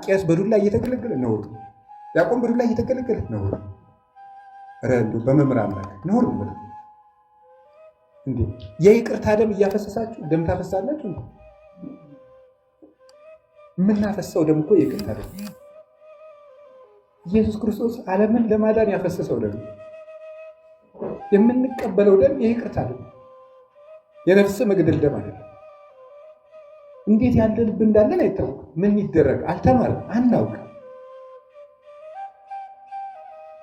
ቄስ በዱላ እየተገለገለ ነውር፣ ዲያቆን በዱላ እየተገለገለ ነውር። ኧረ እንደው በመምህራን ላይ ነውር ነው እንዴ! የይቅርታ ደም እያፈሰሳችሁ ደም ታፈሳላችሁ። የምናፈሰው ደም እኮ የይቅርታ ደም፣ ኢየሱስ ክርስቶስ ዓለምን ለማዳን ያፈሰሰው ደም፣ የምንቀበለው ደም የይቅርታ ደም፣ የነፍስ መግደል ደም አይደለም። እንዴት ያለ ልብ እንዳለን አይታወቅም። ምን ይደረግ አልተማርም፣ አናውቅም።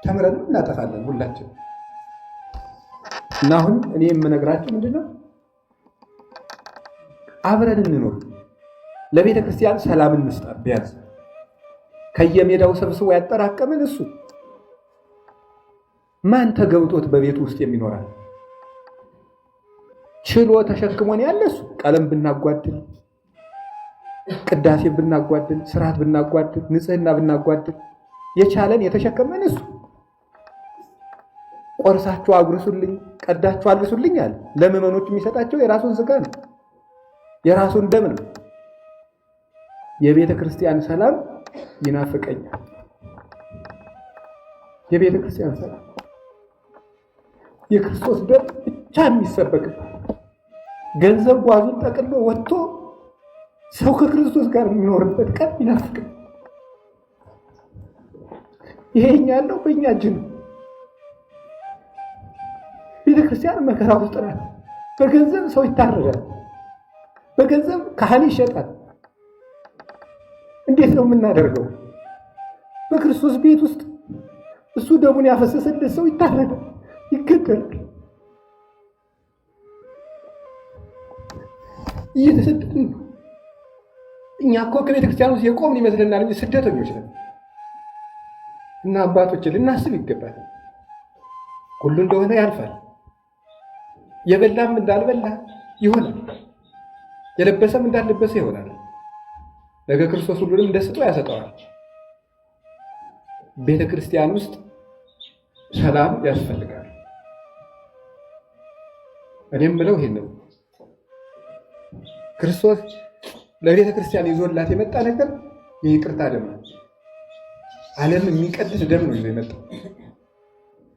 ተምረንም እናጠፋለን ሁላችን። እና አሁን እኔ የምነግራችሁ ምንድነው? አብረን እንኖር። ለቤተ ክርስቲያን ሰላም እንስጣት። ቢያንስ ከየሜዳው ሰብስቦ ያጠራቀምን እሱ ማን ተገብቶት በቤቱ ውስጥ የሚኖራል? ችሎ ተሸክሞን ያለ እሱ። ቀለም ብናጓድል፣ ቅዳሴ ብናጓድል፣ ስርዓት ብናጓድል፣ ንጽህና ብናጓድል የቻለን የተሸከመን እሱ። ቆርሳችሁ አጉርሱልኝ፣ ቀዳችሁ አልብሱልኝ አለ። ለምዕመኖች የሚሰጣቸው የራሱን ስጋ ነው፣ የራሱን ደም ነው። የቤተ ክርስቲያን ሰላም ይናፍቀኛል። የቤተ ክርስቲያን ሰላም የክርስቶስ ደም ብቻ የሚሰበክበት፣ ገንዘብ ጓዙን ጠቅሎ ወጥቶ ሰው ከክርስቶስ ጋር የሚኖርበት ቀን ይናፍቀኛል። ይሄኛ ያለው በእኛ እጅ ነው። ቤተክርስቲያን መከራ ውስጥ ናት። በገንዘብ ሰው ይታረዳል፣ በገንዘብ ካህን ይሸጣል። እንዴት ነው የምናደርገው? በክርስቶስ ቤት ውስጥ እሱ ደሙን ያፈሰሰለት ሰው ይታረዳል፣ ይገደላል። እየተሰደድን ነው። እኛ እኮ ከቤተክርስቲያን ውስጥ የቆምን ይመስለናል እንጂ ስደተኞች ነን። እና አባቶች ልናስብ ይገባል። ሁሉ እንደሆነ ያልፋል። የበላም እንዳልበላ ይሆናል፣ የለበሰም እንዳልለበሰ ይሆናል። ነገ ክርስቶስ ሁሉንም እንደ ስጦታ ያሰጠዋል። ቤተ ክርስቲያን ውስጥ ሰላም ያስፈልጋል። እኔም ብለው ይሄን ነው ክርስቶስ ለቤተ ክርስቲያን ይዞላት የመጣ ነገር የይቅርታ ደም ነው። ዓለም የሚቀድስ ደም ነው ይዞ የመጣው።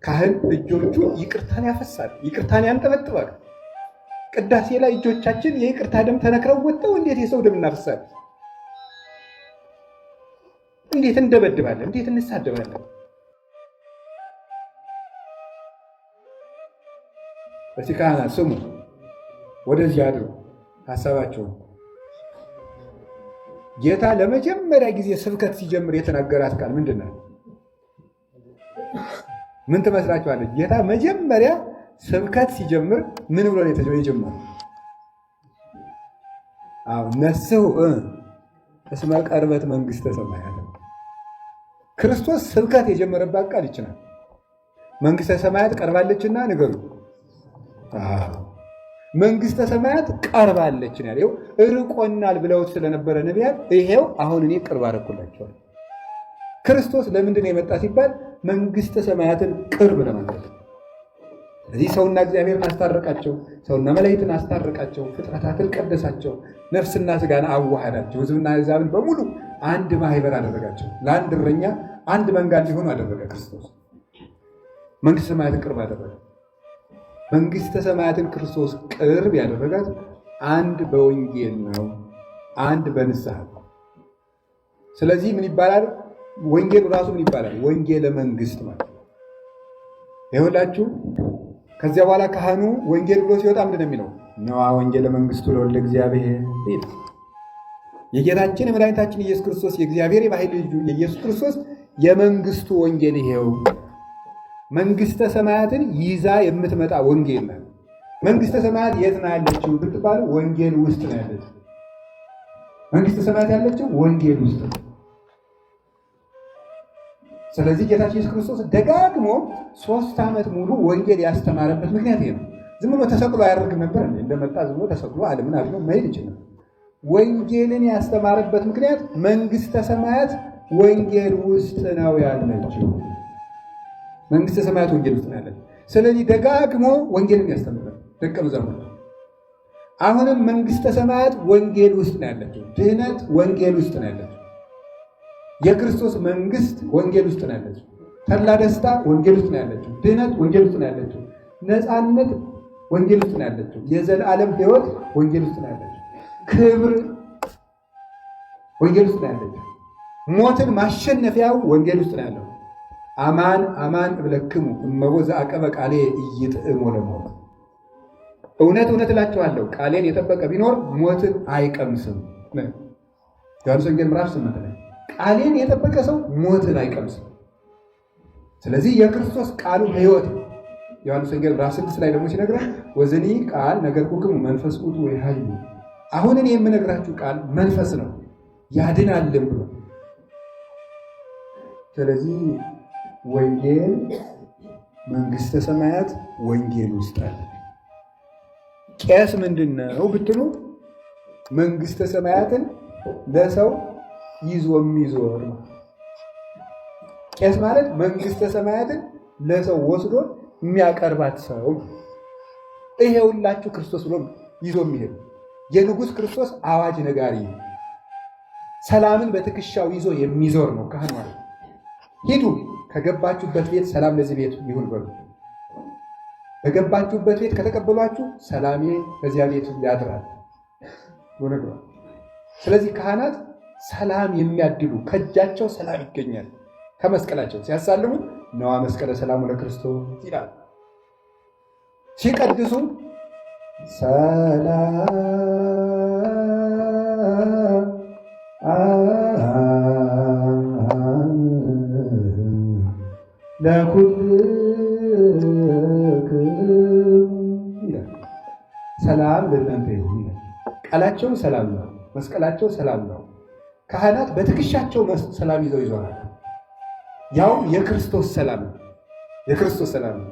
ካህን እጆቹ ይቅርታን ያፈሳል፣ ይቅርታን ያንጠበጥባል። ቅዳሴ ላይ እጆቻችን የይቅርታ ደም ተነክረው ወጥተው እንዴት የሰው ደም እናፈሳለን? እንዴት እንደበድባለን? እንዴት እንሳደባለን? እስቲ ካህናት ስሙ፣ ወደዚህ አድሩ ሀሳባቸውን። ጌታ ለመጀመሪያ ጊዜ ስብከት ሲጀምር የተናገራት ቃል ምንድን ነው? ምን ትመስላችኋለች? ጌታ መጀመሪያ ስብከት ሲጀምር ምን ብሎ ነው የጀመረው? ነስሑ እስመ ቀርበት መንግሥተ ሰማያት። ክርስቶስ ስብከት የጀመረባት ቃል ይችላል። መንግሥተ ሰማያት ቀርባለችና ንገሩ። መንግሥተ ሰማያት ቀርባለች ነው ያለው። ርቆናል ብለውት ስለነበረ ነቢያት ይሄው አሁን እኔ ቅርብ አደረኩላቸዋል። ክርስቶስ ለምንድን ነው የመጣ ሲባል መንግሥተ ሰማያትን ቅርብ ለማድረግ። እዚህ ሰውና እግዚአብሔርን አስታረቃቸው፣ ሰውና መላእክትን አስታረቃቸው፣ ፍጥረታትን ቀደሳቸው፣ ነፍስና ስጋን አዋሃዳቸው፣ ሕዝብና አሕዛብን በሙሉ አንድ ማህበር አደረጋቸው። ለአንድ እረኛ አንድ መንጋ እንዲሆኑ አደረገ ክርስቶስ። መንግሥተ ሰማያትን ቅርብ አደረገ። መንግሥተ ሰማያትን ክርስቶስ ቅርብ ያደረጋት አንድ በወንጌል ነው፣ አንድ በንስሐ ነው። ስለዚህ ምን ይባላል? ወንጌሉ ራሱ ምን ይባላል? ወንጌለ መንግሥት ማለት ነው። ይኸውላችሁ ከዚያ በኋላ ካህኑ ወንጌል ብሎ ሲወጣ ምንድን ነው የሚለው? ነዋ ወንጌለ መንግሥቱ ለወልደ እግዚአብሔር። የጌታችን የመድኃኒታችን ኢየሱስ ክርስቶስ የእግዚአብሔር የባሕርይ ልጁ የኢየሱስ ክርስቶስ የመንግሥቱ ወንጌል ይሄው። መንግሥተ ሰማያትን ይዛ የምትመጣ ወንጌል ናት። መንግሥተ ሰማያት የት ነው ያለችው ብትባሉ ወንጌል ውስጥ ነው ያለችው። መንግሥተ ሰማያት ያለችው ወንጌል ውስጥ ነው። ስለዚህ ጌታችን ኢየሱስ ክርስቶስ ደጋግሞ 3 ዓመት ሙሉ ወንጌል ያስተማረበት ምክንያት ይሄ ነው። ዝም ብሎ ተሰቅሎ አያደርግም ነበር። እንደመጣ ዝም ብሎ ተሰቅሎ ዓለምን አድኖ መሄድ ይችላል። ወንጌልን ያስተማረበት ምክንያት መንግሥተ ሰማያት ወንጌል ውስጥ ነው ያለችው። መንግሥተ ሰማያት ወንጌል ውስጥ ነው ያለችው። ስለዚህ ደጋግሞ ወንጌልን ያስተምራል ደቀ መዛሙርቱ። አሁንም መንግሥተ ሰማያት ወንጌል ውስጥ ነው ያለችው። ድህነት ወንጌል ውስጥ ነው ያለችው። የክርስቶስ መንግስት ወንጌል ውስጥ ነው ያለችው። ተድላ ደስታ ወንጌል ውስጥ ነው ያለችው። ድህነት ወንጌል ውስጥ ነው ያለችው። ነፃነት ወንጌል ውስጥ ነው ያለችው። የዘላለም ሕይወት ወንጌል ውስጥ ነው ያለችው። ክብር ወንጌል ውስጥ ነው ያለችው። ሞትን ማሸነፊያው ወንጌል ውስጥ ነው ያለው። አማን አማን እብለክሙ እመቦ ዘአቀበ ቃሌ ኢይጥዕሞ ለሞት። እውነት እውነት እላችኋለሁ ቃሌን የጠበቀ ቢኖር ሞትን አይቀምስም። ዮሐንስ ወንጌል ምዕራፍ 8 ላይ ቃሌን የጠበቀ ሰው ሞትን አይቀምስም። ስለዚህ የክርስቶስ ቃሉ ሕይወት ነው። ዮሐንስ ወንጌል ምዕራፍ 6 ላይ ደግሞ ሲነግረን ወዘኒ ቃል ነገርኩክሙ መንፈስ ውእቱ ወይኃይሉ፣ አሁን እኔ የምነግራችሁ ቃል መንፈስ ነው ያድናልም ብሎ። ስለዚህ ወንጌል መንግሥተ ሰማያት ወንጌል ውስጥ አለ። ቄስ ምንድን ነው ብትሉ መንግሥተ ሰማያትን ለሰው ይዞ የሚዞር ነው። ቄስ ማለት መንግሥተ ሰማያትን ለሰው ወስዶ የሚያቀርባት ሰው። ይሄ ሁላችሁ ክርስቶስ ብሎ ይዞ የሚሄድ የንጉሥ ክርስቶስ አዋጅ ነጋሪ፣ ሰላምን በትከሻው ይዞ የሚዞር ነው ካህን ማለት። ሂዱ ከገባችሁበት ቤት ሰላም ለዚህ ቤት ይሁን በሉ። በገባችሁበት ቤት ከተቀበሏችሁ ሰላሜ በዚያ ቤት ያድራል ነግሯል። ስለዚህ ካህናት ሰላም የሚያድሉ ከእጃቸው ሰላም ይገኛል። ከመስቀላቸው ሲያሳልሙ ነዋ መስቀለ ሰላሙ ለክርስቶስ ይላል። ሲቀድሱ ሰላም ይላል። ሰላም ለእናንተ ይሁን ይላል። ቃላቸው ሰላም ነው፣ መስቀላቸው ሰላም ነው። ካህናት በትከሻቸው ሰላም ይዘው ይዞራል። ያው የክርስቶስ ሰላም ነው። የክርስቶስ ሰላም ነው።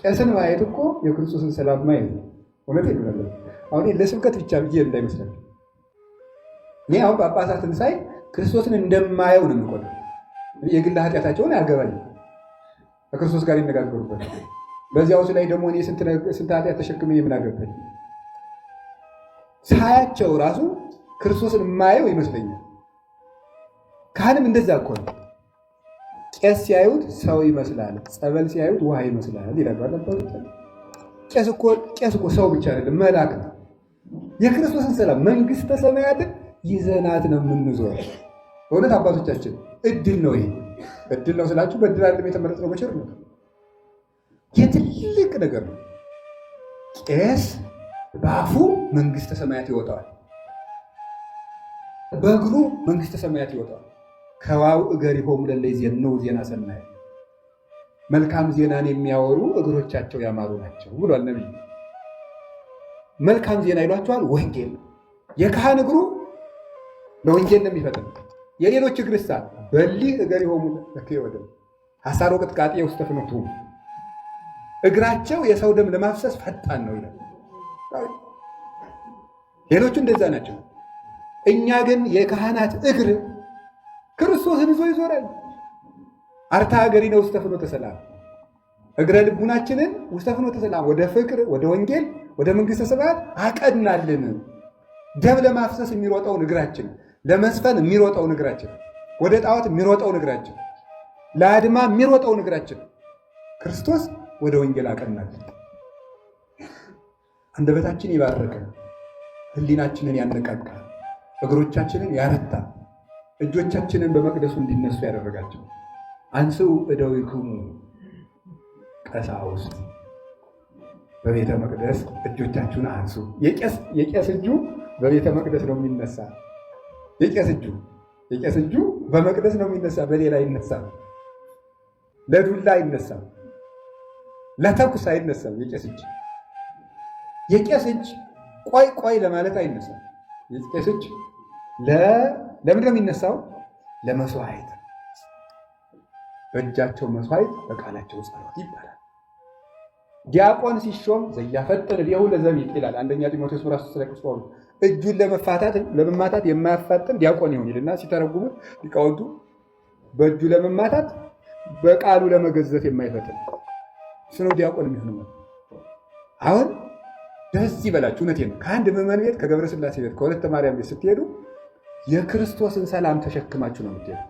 ቄስን ማየት እኮ የክርስቶስን ሰላም ማየት ነው። እውነት ይላል። አሁን ለስብከት ብቻ ብዬ እንዳይመስላል። እኔ አሁን ጳጳሳትን ሳይ ክርስቶስን እንደማየው ነው የምቆጥረው። የግል ኃጢአታቸውን አያገባኝም። ከክርስቶስ ጋር ይነጋገሩበት። በዚያውስ ላይ ደግሞ እኔ ስንት ኃጢአት ተሸክሜ የምን አገባኝ? ሳያቸው ራሱ ክርስቶስን የማየው ይመስለኛል። ካህንም እንደዛ እኮ ነው። ቄስ ሲያዩት ሰው ይመስላል፣ ጸበል ሲያዩት ውሃ ይመስላል ይላሉ። ቄስ እኮ ሰው ብቻ አይደለም፣ መልአክ ነው። የክርስቶስን ሰላም መንግሥተ ሰማያትን ይዘናት ነው የምንዞር። በእውነት አባቶቻችን እድል ነው። ይሄ እድል ነው ስላችሁ በእድል አይደለም የተመረጥነው፣ በቸር ነው። የትልቅ ነገር ነው። ቄስ በአፉ መንግሥተ ሰማያት ይወጣዋል፣ በእግሩ መንግሥተ ሰማያት ይወጣዋል። ከዋው እገሪሆሙ ለእለ ይዜንው ዜና ሰናይ፣ መልካም ዜናን የሚያወሩ እግሮቻቸው ያማሩ ናቸው ብሏል ነቢዩ። መልካም ዜና ይሏቸዋል ወንጌል። የካህን እግሩ ለወንጌል ነው የሚፈጥን። የሌሎች እግርሳ በሊህ እገሪሆሙ ለክዮደም ሐሳሮ ቅጥቃጤ ውስተ ፍኖቱ፣ እግራቸው የሰው ደም ለማፍሰስ ፈጣን ነው ይላል። ሌሎቹ እንደዛ ናቸው። እኛ ግን የካህናት እግር ክርስቶስን ይዞ ይዞራል። አርታ ሀገሪነ ውስተ ፍኖተ ሰላም፣ እግረ ልቡናችንን ውስተ ፍኖተ ሰላም፣ ወደ ፍቅር፣ ወደ ወንጌል፣ ወደ መንግሥተ ሰማያት አቀናልን። ደም ለማፍሰስ የሚሮጠውን እግራችን፣ ለመስፈን የሚሮጠውን እግራችን፣ ወደ ጣዖት የሚሮጠውን እግራችን፣ ለአድማ የሚሮጠውን እግራችን ክርስቶስ ወደ ወንጌል አቀናልን። አንደበታችን ይባረከ፣ ሕሊናችንን ያነቃቃ፣ እግሮቻችንን ያረታ፣ እጆቻችንን በመቅደሱ እንዲነሱ ያደረጋቸው። አንስኡ እደዊክሙ ቀሳውስት፣ በቤተ መቅደስ እጆቻችሁን አንሱ። የቄስ እጁ በቤተ መቅደስ ነው የሚነሳ። የቄስ እጁ በመቅደስ ነው የሚነሳ፣ በሌላ አይነሳም። ለዱላ አይነሳም፣ ለተኩስ አይነሳም። የቄስ እጅ ቆይ ለማለት አይነሳም። የቄስ እጅ ለምንድን ነው የሚነሳው? ለመስዋዕት። በእጃቸው መስዋዕት፣ በቃላቸው ጸሎት ይባላል። ዲያቆን ሲሾም ዘያፈጥን እዴሁ ለዘቢጥ ይላል አንደኛ ጢሞቴዎስ ምዕራፍ 3 ላይ ቅዱስ ጳውሎስ እጁን ለመማታት የማያፋጥን ዲያቆን ይሁን ይልና ሲተረጉሙት ሊቃውንቱ በእጁ ለመማታት በቃሉ ለመገዘት የማይፈጥን ስነው ዲያቆን የሚሆን። አሁን ደስ ይበላችሁ፣ እውነቴን ነው። ከአንድ ምዕመን ቤት ከገብረ ሥላሴ ቤት ከወለተ ማርያም ቤት ስትሄዱ የክርስቶስን ሰላም ተሸክማችሁ ነው የምትሄዱ።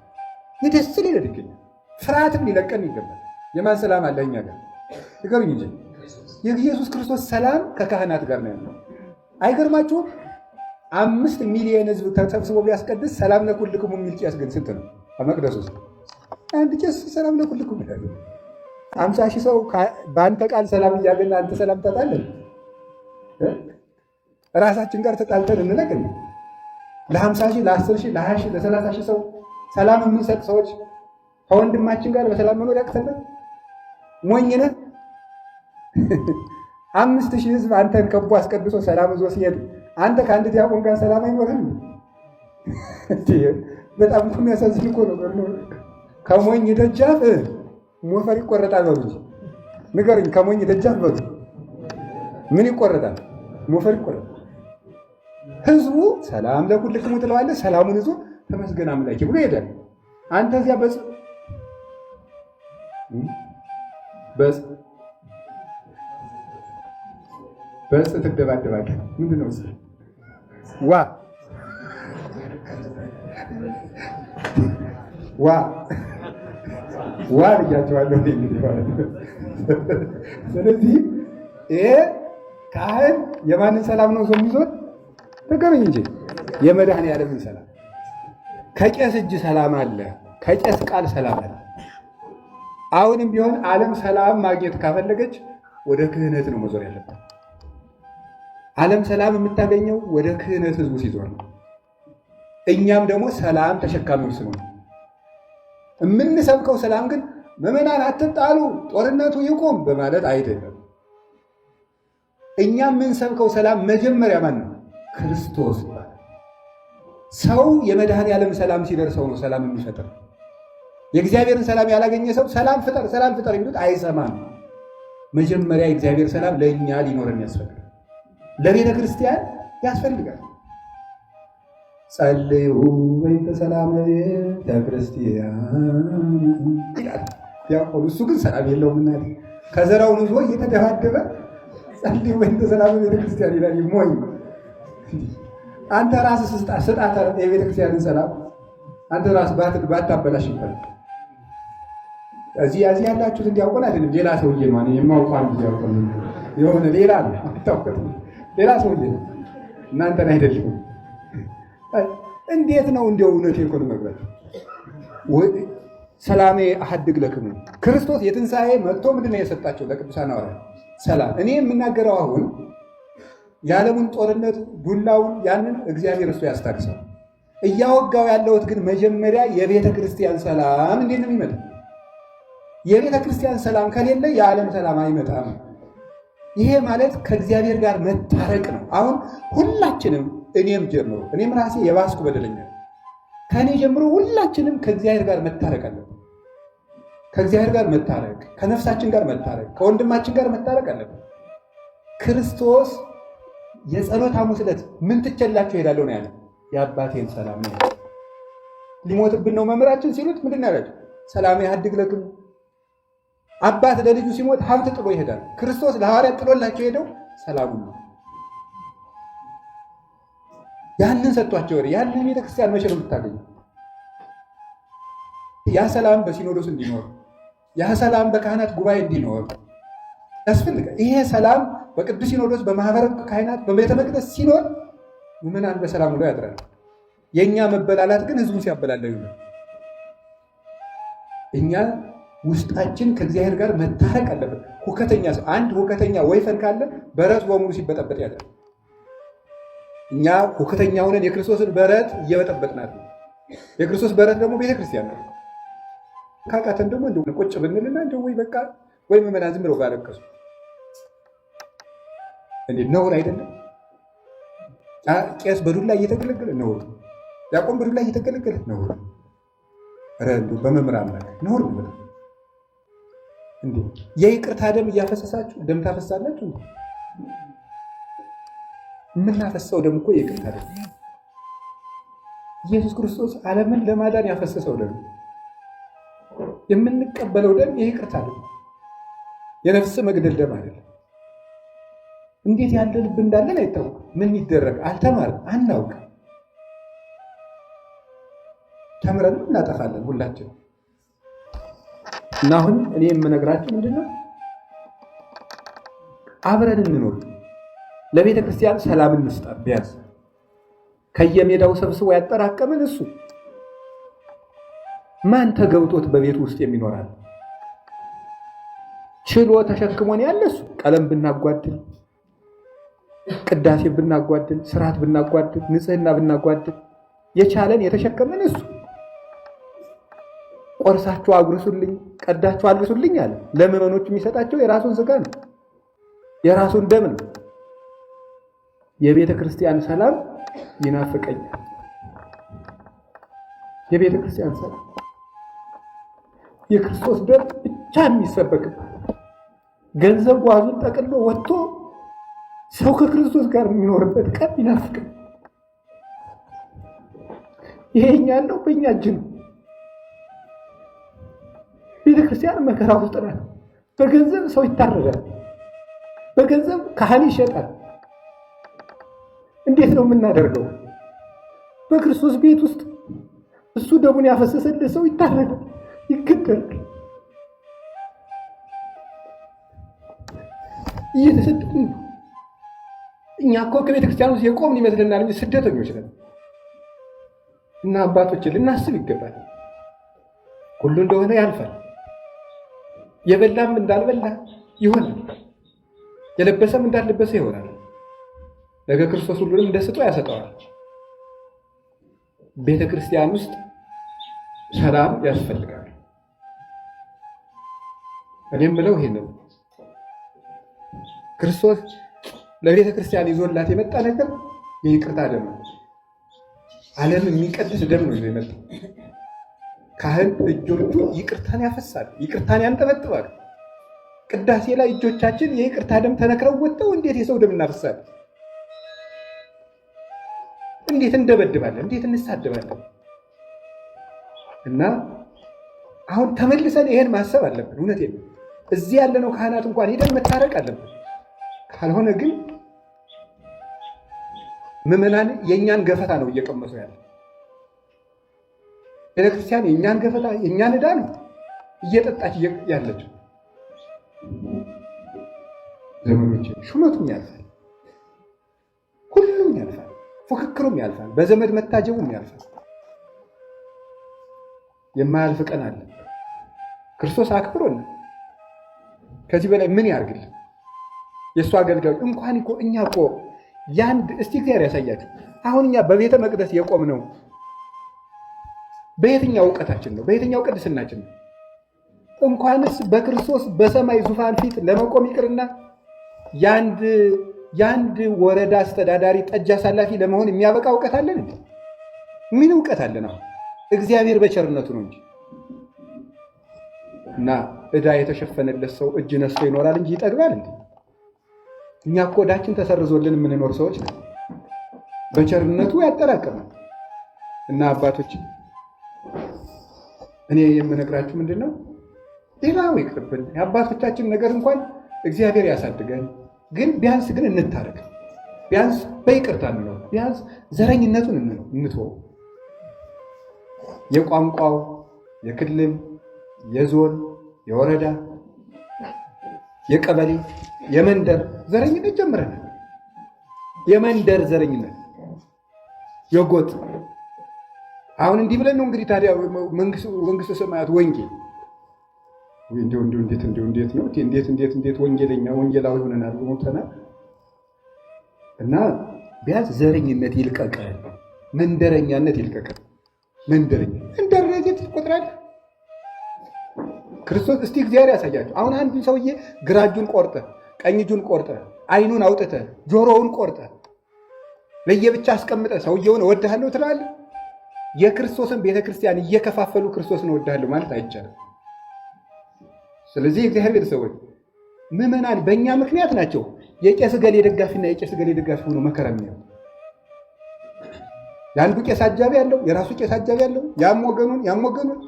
የደስ ሊለን ይገኛል። ፍርሃትም ሊለቀን ይገባል። የማን ሰላም አለ እኛ ጋር ንገሩኝ እንጂ። የኢየሱስ ክርስቶስ ሰላም ከካህናት ጋር ነው ያለው። አይገርማችሁም? 5 ሚሊዮን ሕዝብ ተሰብስቦ ቢያስቀድስ ሰላም ለኩልክሙ የሚል ቄስ ግን ስንት ነው? በመቅደስ ውስጥ አንድ ቄስ ሰላም ለኩልክሙ ይላል። 50 ሺህ ሰው በአንተ ቃል ሰላም እያገኘ አንተ ሰላም ታጣለን። ራሳችን ጋር ተጣልተን እንለቅ። ለ50 ሺህ፣ ለ10 ሺህ፣ ለ20 ሺህ፣ ለ30 ሺህ ሰው ሰላም የምንሰጥ ሰዎች ከወንድማችን ጋር በሰላም መኖር ያቅተናል? ሞኝ ነህ? 5000 ሕዝብ አንተን ከቦ አስቀድሶ ሰላም ይዞ ሲሄድ አንተ ከአንድ ዲያቆን ጋር ሰላም አይኖርም? በጣም እኮ የሚያሳዝን እኮ ነው። ከሞኝ ደጃፍ ሞፈር ይቆረጣል በሉ እንጂ ንገሩኝ። ከሞኝ ደጃፍ በሉ ምን ይቆረጣል? ሞፈር ይቆረጣል። ህዝቡ ሰላም ለኩልክሙ ትለዋለህ። ሰላሙን ይዞ ተመስገን አምላኬ ብሎ ይሄዳል። አንተ እዚያ በጽ ትደባደባለህ። ምንድን ነው ዋ ብያቸዋለሁ እንግዲህ ማለት ነው። ስለዚህ ይሄ ካህን የማንን ሰላም ነው ሰው ይዞት ነገሩኝ እንጂ የመድኃኔዓለምን ሰላም። ከቄስ እጅ ሰላም አለ፣ ከቄስ ቃል ሰላም አለ። አሁንም ቢሆን ዓለም ሰላም ማግኘት ካፈለገች ወደ ክህነት ነው መዞር ያለባት። ዓለም ሰላም የምታገኘው ወደ ክህነት ህዝቡ ሲዞር ነው። እኛም ደግሞ ሰላም ተሸካሚዎች ስለሆነ የምንሰብከው ሰላም ግን ምዕመናን አትጣሉ፣ ጦርነቱ ይቁም በማለት አይደለም። እኛ የምንሰብከው ሰላም መጀመሪያ ማን ነው? ክርስቶስ። ሰው የመድኃኔዓለም ሰላም ሲደርሰው ነው ሰላም የሚፈጥር። የእግዚአብሔርን ሰላም ያላገኘ ሰው ሰላም ፍጠር ሰላም ፍጠር የሚሉት አይሰማም። መጀመሪያ የእግዚአብሔር ሰላም ለእኛ ሊኖረን ያስፈልጋል፣ ለቤተ ክርስቲያን ያስፈልጋል። ጸልዩ በእንተ ሰላም ቤተ ክርስቲያን ይላል ዲያቆኑ። እሱ ግን ሰላም የለውም። እና ከዘራውን ይዞ እየተደባደበ ጸልዩ በእንተ ሰላም ቤተ ክርስቲያን ይላል። ሞኝ አንተ ራስህ ስጣት የቤተ ክርስቲያንን ሰላም አንተ ራስህ ባታበላሽ ይባል። እዚህ ያላችሁት እንዲያውቁን አይደለም፣ ሌላ ሰውዬ ነው የማውቀው። አንድ ዲያቆን የሆነ ሌላ አለ አታውቁት፣ ሌላ ሰውዬ ነው እናንተን አይደለም። እንዴት ነው እንደው እውነቴን እኮ ነው የምነግራችሁ። ሰላሜ አሐድግ ለክሙ ክርስቶስ የትንሣኤ መጥቶ ምንድን ነው የሰጣቸው ለቅዱሳን ሐዋርያት? ሰላም። እኔ የምናገረው አሁን የዓለሙን ጦርነት ዱላውን ያንን እግዚአብሔር እሱ ያስታግሰው። እያወጋው ያለሁት ግን መጀመሪያ የቤተ ክርስቲያን ሰላም እንዴት ነው የሚመጣ? የቤተ ክርስቲያን ሰላም ከሌለ የዓለም ሰላም አይመጣም። ይሄ ማለት ከእግዚአብሔር ጋር መታረቅ ነው። አሁን ሁላችንም እኔም ጀምሮ እኔም ራሴ የባስኩ በደለኛ ከእኔ ጀምሮ ሁላችንም ከእግዚአብሔር ጋር መታረቅ አለብን። ከእግዚአብሔር ጋር መታረቅ፣ ከነፍሳችን ጋር መታረቅ፣ ከወንድማችን ጋር መታረቅ አለብን። ክርስቶስ የጸሎት ሐሙስ ዕለት ምን ትቸላችሁ እሄዳለሁ ነው ያለ። የአባቴን ሰላም ነው። ሊሞትብን ነው መምህራችን ሲሉት ምንድን ነው ያላቸው? ሰላም አሐድግ ለክሙ። አባት ለልጁ ሲሞት ሀብት ጥሎ ይሄዳል። ክርስቶስ ለሐዋርያት ጥሎላቸው ሄደው ሰላሙን ነው። ያንን ሰጥቷቸው ወደ ያንን ቤተክርስቲያን መቼ ነው የምታገኘው? ያ ሰላም በሲኖዶስ እንዲኖር፣ ያ ሰላም በካህናት ጉባኤ እንዲኖር ያስፈልጋል። ይሄ ሰላም በቅዱስ ሲኖዶስ፣ በማህበረ ካህናት፣ በቤተ መቅደስ ሲኖር ምዕመናን በሰላም ውለው ያድራል። የእኛ መበላላት ግን ህዝቡን ሲያበላለው ነው። እኛ ውስጣችን ከእግዚአብሔር ጋር መታረቅ አለበት። ሁከተኛ አንድ ሁከተኛ ወይፈን ካለ በረቱ በሙሉ ሲበጠበጥ ያድራል። እኛ ሁከተኛ ሆነን የክርስቶስን በረት እየበጠበጥናት ነው። የክርስቶስ በረት ደግሞ ቤተክርስቲያን ነው። ካቃተን ደግሞ እንደው ቁጭ ብንልና እንደው ወይ በቃ ወይ ምዕመናን ዝም ብለው ባለቀሱ እንዴ ነውር አይደለም? ቄስ በዱላ እየተገለገለ ነውር፣ ዲያቆን በዱላ እየተገለገለ ነውር። ኧረ እንደው በመምህራን ላይ ነውር ነው። እንዴ የይቅርታ ደም እያፈሰሳችሁ ደም ታፈሳላችሁ እንዴ? የምናፈሰው ደም እኮ የይቅርታ ደም። ኢየሱስ ክርስቶስ ዓለምን ለማዳን ያፈሰሰው ደም፣ የምንቀበለው ደም የይቅርታ ደም፣ የነፍስ መግደል ደም አይደለም። እንዴት ያለ ልብ እንዳለን አይታወቅም። ምን ይደረግ አልተማርም፣ አናውቅም። ተምረን እናጠፋለን ሁላችን። እና አሁን እኔ የምነግራችሁ ምንድነው? አብረን እንኖር፣ ለቤተ ክርስቲያን ሰላም እንስጣት። ቢያንስ ከየሜዳው ሰብስቦ ያጠራቀምን እሱ ማን ተገብቶት በቤቱ ውስጥ የሚኖራል? ችሎ ተሸክሞን ያለ እሱ። ቀለም ብናጓድል፣ ቅዳሴ ብናጓድል፣ ስርዓት ብናጓድል፣ ንጽህና ብናጓድል የቻለን የተሸከመን እሱ። ቆርሳችሁ አጉርሱልኝ፣ ቀዳችሁ አልብሱልኝ አለ። ለምዕመኖች የሚሰጣቸው የራሱን ስጋ ነው፣ የራሱን ደም ነው። የቤተ ክርስቲያን ሰላም ይናፍቀኛል። የቤተ ክርስቲያን ሰላም የክርስቶስ ደም ብቻ የሚሰበክበት፣ ገንዘብ ጓዙን ጠቅሎ ወጥቶ ሰው ከክርስቶስ ጋር የሚኖርበት ቀን ይናፍቀኝ። ይሄ እኛ ያለው በእኛ እጅ ነው። ቤተክርስቲያን መከራ ውስጥ ናት። በገንዘብ ሰው ይታረዳል፣ በገንዘብ ካህን ይሸጣል። እንዴት ነው የምናደርገው? በክርስቶስ ቤት ውስጥ እሱ ደሙን ያፈሰሰለት ሰው ይታረዳል፣ ይገደላል። እየተሰደድን ነው። እኛ እኮ ከቤተክርስቲያን ውስጥ የቆምን ይመስለናል እንጂ ስደተኞች ነን። እና አባቶችን ልናስብ ይገባል። ሁሉ እንደሆነ ያልፋል። የበላም እንዳልበላ ይሆናል፣ የለበሰም እንዳልለበሰ ይሆናል። ነገ ክርስቶስ ሁሉንም እንደ ስጦ ያሰጠዋል። ቤተ ክርስቲያን ውስጥ ሰላም ያስፈልጋል። እኔም ብለው ይሄንን ክርስቶስ ለቤተ ክርስቲያን ይዞላት የመጣ ነገር የይቅርታ ደም ነው። ዓለም የሚቀድስ ደም ነው ይዞ የመጣው። ካህን እጆቹ ይቅርታን ያፈሳል፣ ይቅርታን ያንጠበጥባል። ቅዳሴ ላይ እጆቻችን የይቅርታ ደም ተነክረው ወጥተው እንዴት የሰው ደም እናፈሳለን? እንዴት እንደበድባለን? እንዴት እንሳደባለን? እና አሁን ተመልሰን ይሄን ማሰብ አለብን። እውነቴን ነው። እዚህ ያለነው ካህናት እንኳን ሄደን መታረቅ አለብን። ካልሆነ ግን ምዕመናን የእኛን ገፈታ ነው እየቀመሱ ያለ። ቤተክርስቲያን የእኛን ገፈታ የእኛን ዕዳ ነው እየጠጣች ያለችው። ዘመዶች፣ ሹመቱም ያልፋል፣ ሁሉም ያልፋል፣ ፉክክሩም ያልፋል፣ በዘመድ መታጀቡም ያልፋል። የማያልፍ ቀን አለ። ክርስቶስ አክብሮን ከዚህ በላይ ምን ያርግልን? የእሱ አገልጋዮች እንኳን እኮ እኛ እኮ ያንድ እስቲ እግዚአብሔር ያሳያችሁ። አሁን እኛ በቤተ መቅደስ የቆምነው በየትኛው እውቀታችን ነው? በየትኛው ቅድስናችን ነው? እንኳንስ በክርስቶስ በሰማይ ዙፋን ፊት ለመቆም ይቅርና የአንድ ወረዳ አስተዳዳሪ ጠጅ አሳላፊ ለመሆን የሚያበቃ እውቀት አለን እንዴ? ምን እውቀት አለን? አሁን እግዚአብሔር በቸርነቱ ነው እንጂ። እና ዕዳ የተሸፈነለት ሰው እጅ ነስቶ ይኖራል እንጂ ይጠግባል እንዴ? እኛ እኮ ዕዳችን ተሰርዞልን የምንኖር ሰዎች ነው። በቸርነቱ ያጠራቅማል። እና አባቶች እኔ የምነግራችሁ ምንድን ነው? ሌላው ይቅርብን፣ የአባቶቻችን ነገር እንኳን እግዚአብሔር ያሳድገን። ግን ቢያንስ ግን እንታረቅ፣ ቢያንስ በይቅርታ እንኖር፣ ቢያንስ ዘረኝነቱን እንትወው። የቋንቋው፣ የክልል፣ የዞን፣ የወረዳ፣ የቀበሌ፣ የመንደር ዘረኝነት ጀምረናል። የመንደር ዘረኝነት፣ የጎጥ አሁን እንዲህ ብለን ነው እንግዲህ ታዲያ መንግስተ ሰማያት ወንጌል እንዴት ነው? እንዴት ወንጌለኛ ወንጌላዊ ሆነናል ሞተናል። እና ቢያንስ ዘረኝነት ይልቀቀል፣ መንደረኛነት ይልቀቀል። መንደረኛነት ይቆጥራል ክርስቶስ። እስቲ እግዚአብሔር ያሳያችሁ። አሁን አንዱን ሰውዬ ግራ እጁን ቆርጠ፣ ቀኝ እጁን ቆርጠ፣ አይኑን አውጥተ፣ ጆሮውን ቆርጠ፣ ለየብቻ አስቀምጠ ሰውየውን እወድሃለሁ ትላለህ? የክርስቶስን ቤተክርስቲያን እየከፋፈሉ ክርስቶስን እወድሃለሁ ማለት አይቻልም። ስለዚህ የእግዚአብሔር ቤተሰቦች ምዕመናን በእኛ ምክንያት ናቸው የቄስ ገሌ ደጋፊና የቄስ ገሌ ደጋፊ ሆኖ መከራ የሚያው። የአንዱ ቄስ አጃቢ ያለው የራሱ ቄስ አጃቢ ያለው ያም ወገኑን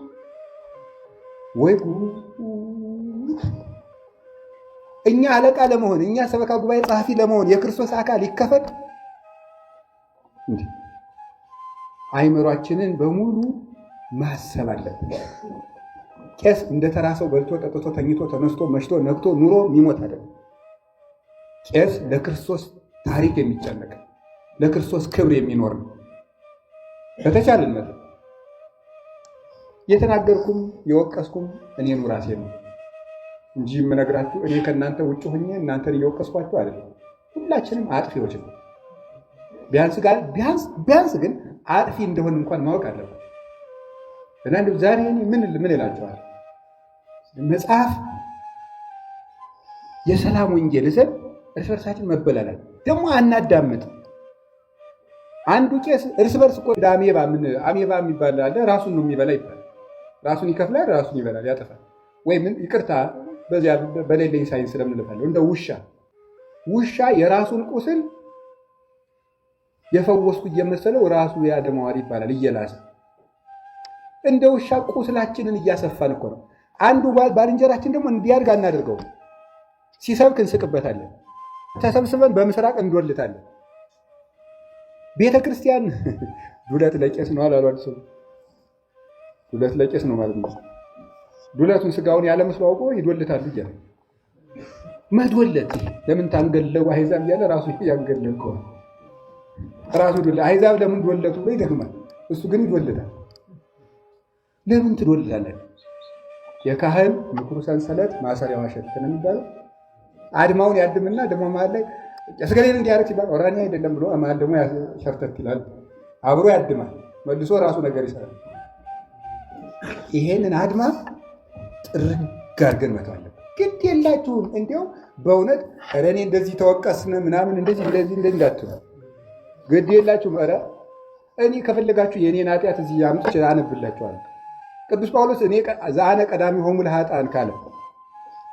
ወይ እኛ አለቃ ለመሆን እኛ ሰበካ ጉባኤ ጸሐፊ ለመሆን የክርስቶስ አካል ይከፈት እንዴ? አይምሯችንን በሙሉ ማሰብ አለብን። ቄስ እንደ ተራ ሰው በልቶ ጠጥቶ ተኝቶ ተነስቶ መሽቶ ነግቶ ኑሮ የሚሞት አይደለም። ቄስ ለክርስቶስ ታሪክ የሚጨነቅ ለክርስቶስ ክብር የሚኖር ነው። በተቻለን መጠን የተናገርኩም የወቀስኩም እኔኑ ራሴ ነው እንጂ የምነግራችሁ እኔ ከእናንተ ውጭ ሆኜ እናንተን እየወቀስኳችሁ አይደለም። ሁላችንም አጥፊዎች ነው። ቢያንስ ግን አጥፊ እንደሆን እንኳን ማወቅ አለብን። እና ዛሬ ምን እላችኋል? መጽሐፍ የሰላም ወንጌል ይዘን እርስ በርሳችን መበላላል ደግሞ አናዳምጥ። አንዱ ቄስ እርስ በርስ እኮ አሜባ የሚባል አለ። ራሱን ነው የሚበላ ይባላል። ራሱን ይከፍላል፣ ራሱን ይበላል፣ ያጠፋል። ወይም ይቅርታ በዚያ በሌለኝ ሳይንስ ስለምንልፋለሁ እንደ ውሻ የራሱን ቁስል የፈወስኩ እየመሰለው ራሱ ያደመዋል ይባላል እየላሰ። እንደ ውሻ ቁስላችንን እያሰፋን እኮ ነው። አንዱ ባልንጀራችን ደግሞ እንዲያድግ አናደርገው። ሲሰብክ እንስቅበታለን፣ ተሰብስበን በምስራቅ እንዶልታለን። ቤተ ክርስቲያን ዱለት ለቄስ ነው አላሉ አዲሱ። ዱለት ለቄስ ነው ማለት ነው። ዱለቱን ስጋውን ያለ መስሎ አውቆ ይዶልታሉ እያለ መዶለት ለምን ታንገለው አሕዛብ እያለ ራሱ ያንገለከው ራሱ ዱለት አሕዛብ ለምን ዶለቱ ብሎ ይደግማል። እሱ ግን ይዶልታል። ለምን ትዶልታለህ? የካህን ምክሩ ሰንሰለት ማሰሪያው አሸት ነው የሚባለው። አድማውን ያድምና ደግሞ መሀል ላይ ቄስ ገሌን እንዲያደርግ ሲባል ኦራኒ አይደለም ብሎ መሀል ደግሞ ሸርተት ይላል። አብሮ ያድማል፣ መልሶ ራሱ ነገር ይሰራል። ይሄንን አድማ ጥርግ አድርገን መተው አለብን። ግድ የላችሁም እንዲያው በእውነት ኧረ እኔ እንደዚህ ተወቀስን ምናምን እንደዚህ እንዳትሉ ግድ የላችሁም። ኧረ እኔ ከፈለጋችሁ የእኔን ኃጢአት እዚህ አምጥቼ አነብላችኋለሁ። ቅዱስ ጳውሎስ እኔ ዘአነ ቀዳሚሆሙ ለኃጥአን ካለ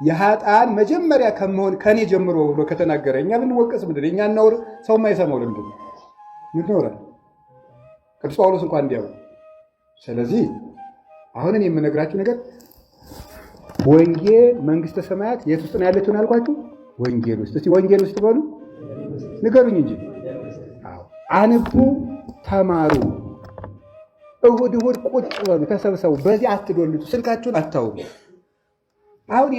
የኃጥአን መጀመሪያ ከመሆን ከኔ ጀምሮ ብሎ ከተናገረ እኛ ብንወቀስ ምንድን ነው? እኛን ነውር ሰው የማይሰማው ለምንድን ነው? ይኖራል ቅዱስ ጳውሎስ እንኳን እንዲያው። ስለዚህ አሁን እኔ የምነግራችሁ ነገር ወንጌል መንግስተ ሰማያት የት ውስጥ ነው ያለችው አልኳችሁ? ወንጌል ውስጥ። እስቲ ወንጌል ውስጥ በሉ ንገሩኝ እንጂ። አንቡ፣ ተማሩ። እሁድ ቁጭ በሉ፣ ተሰብሰቡ። በዚህ አትዶልቱ፣ ስልካችሁን አታውሩ። አሁን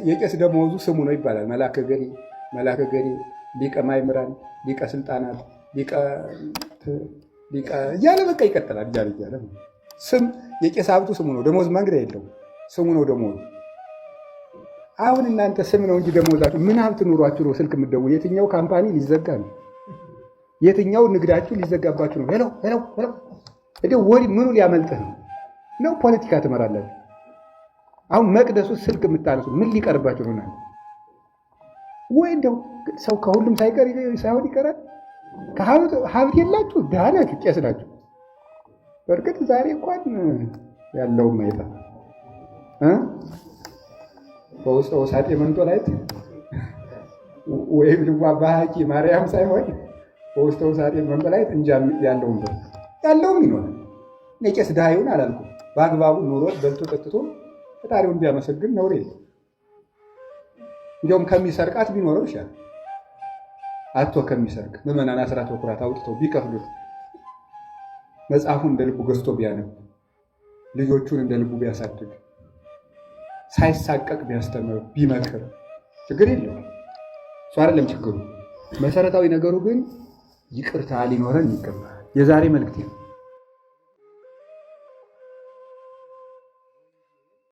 የቄስ ደመወዙ ስሙ ነው ይባላል። መላከ ገሪ፣ ሊቀ ማእምራን፣ ሊቀ ስልጣናት፣ ሊቀ እያለ በቃ ይቀጥላል። እያለ ስም የቄስ ሀብቱ ስሙ ነው። ደመወዝ ማንግዳ የለው፣ ስሙ ነው ደመወዙ። አሁን እናንተ ስም ነው እንጂ ደመወዛችሁ ምን ሀብት ኑሯችሁ ነው ስልክ የምትደውሉ? የትኛው ካምፓኒ ሊዘጋ ነው? የትኛው ንግዳችሁ ሊዘጋባችሁ ነው? ሄሎ ወዲ ምኑ ሊያመልጥህ ነው? ፖለቲካ ትመራላችሁ። አሁን መቅደሱ ስልክ የምታነሱ ምን ሊቀርባችሁ ነው? ወይ እንደው ሰው ከሁሉም ሳይሆን ይቀራል። ሀብት የላችሁ ድሃ ናችሁ፣ ቄስ ናችሁ። በእርግጥ ዛሬ እንኳን ያለው ማየታ በውስጥ ወሳጤ መንጦላይት ወይም ልዋ ባህቂ ማርያም ሳይሆን በውስጥ ወሳጤ መንጦላይት እንጃ ያለውም ይኖራል። የቄስ ድሃ ይሁን አላልኩም። በአግባቡ ኑሮት በልቶ ጠጥቶ ፈጣሪውን ቢያመሰግን ነውር የለም። እንዲያውም ከሚሰርቃት ቢኖረው ይሻላል። አቶ ከሚሰርቅ ምዕመናን አስራት በኩራት አውጥተው ቢከፍሉት፣ መጽሐፉን እንደ ልቡ ገዝቶ ቢያነብ፣ ልጆቹን እንደ ልቡ ቢያሳድግ፣ ሳይሳቀቅ ቢያስተምር፣ ቢመክር ችግር የለውም። እሱ አይደለም ችግሩ። መሰረታዊ ነገሩ ግን ይቅርታ ሊኖረን ይገባል። የዛሬ መልእክቴ ነው።